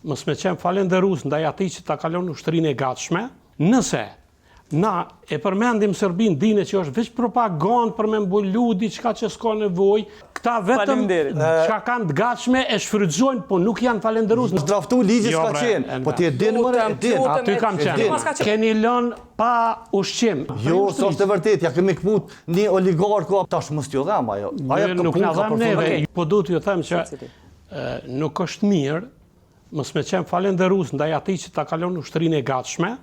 mos me qenë falenderues ndaj atij që ta kalon ushtrinë e gatshme, nëse na e përmendim Serbinë dine që është veç propagandë për me mbulu diçka që s'ka nevojë, këta vetëm çka kanë të gatshme e shfrytëzojnë, po nuk janë falenderues. Draftu ligji s'ka qenë, po ti e din më din. Aty kam qenë. Keni lënë pa ushqim. Jo, s'është e vërtet, ja kemi kput një oligarku tash mos t'ju dham ajo. Nuk na dham neve, po duhet t'ju them që nuk është mirë mos me qenë falenderues ndaj atij që ta kalon ushtrinë e gatshme.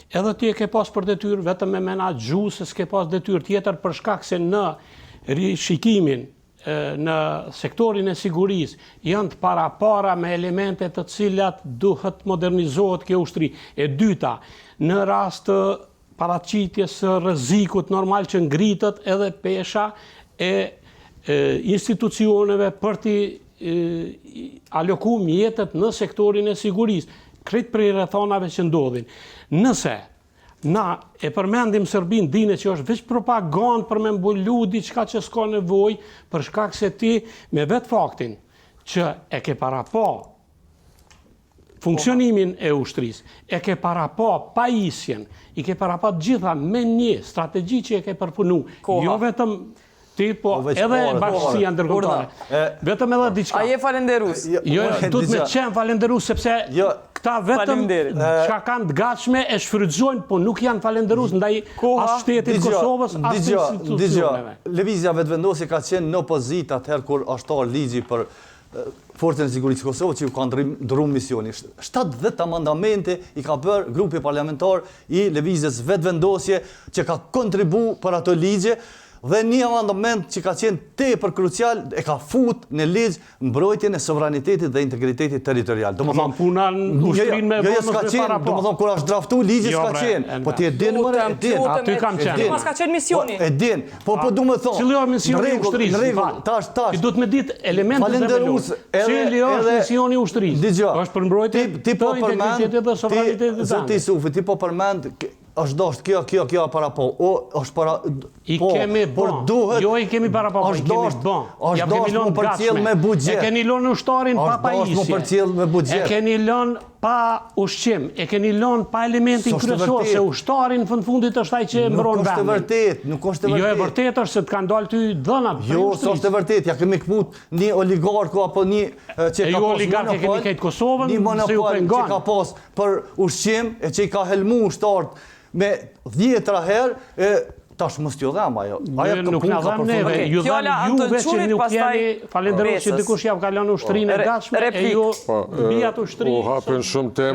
Edhe ti e ke pas për detyrë vetëm me menaxhu, se s'ke pas detyrë tjetër për shkak se në rishikimin në sektorin e sigurisë janë të para me elemente të cilat duhet modernizohet kjo ushtri. E dyta, në rast të paraqitjes së rrezikut normal që ngritet edhe pesha e institucioneve për t'i aloku mjetet në sektorin e sigurisë, krejt prej rrethonave që ndodhin. Nëse na e përmendim Serbinë dine që është veç propagandë për me mbulu diçka që s'ka nevojë, për shkak se ti me vetë faktin që e ke para pa funksionimin e ushtrisë, e ke para pa pajisjen, i ke para pa gjitha me një strategji që e ke përpunu, jo vetëm ti, po edhe bashkësia ndërkombëtare. Vetëm edhe diçka. A je falenderues? Jo, duhet me qenë falenderues sepse këta vetëm çka kanë të gatshme e shfrytëzojnë, po nuk janë falenderues ndaj as shtetit Kosovës, as institucioneve. Lëvizja vetëvendosje ka qenë në opozitë atëherë kur është ligji për Forcën e Sigurisë të Kosovës që ka ndërruar misioni. 70 amandamente i ka bërë grupi parlamentar i lëvizjes vetëvendosje që ka kontribuar për ato ligje. Dhe një amandament që ka qenë tepër krucial e ka fut në ligj mbrojtjen e sovranitetit dhe integritetit territorial. Domethënë puna në ushtrinë me vëmendje para po. Domethënë kur është draftu ligji s'ka qenë. Po ti e din më din. Aty kam qenë. Pas ka qenë misioni. E din. Po do të thonë. Cili është misioni i ushtrisë? Në rregull, tash. Ti duhet me ditë elementet e vendosur. Cili është misioni i ushtrisë? Është për mbrojtje të integritetit dhe sovranitetit të Zoti Sufi, ti po përmend është dosht kjo para po, është para I kemi bon, jo i kemi para po, i kemi bon. Është dosht më përcjell me buxhet. E keni lënë ushtarin pa pajisje. E keni lënë pa ushqim, e keni lënë pa elementin kryesor, se ushtari në fundit është ai që mbron vendin. Nuk është e vërtet. Jo e vërtet është se të kanë dalë ty dhëna. Jo, s'është e vërtet. Ja kemi kput një oligarku apo një që ka pas oligark e kemi këtë Kosovën, një monopol që ka pas për ushqim e që i ka helmu ushtart me 10 herë, tash mos t'ju dham ajo. Nuk na dham neve, ju dham juve që nuk jeni falenderues që dikush ja ka lënë ushtrinë e gatshme e ju bijat ushtrinë.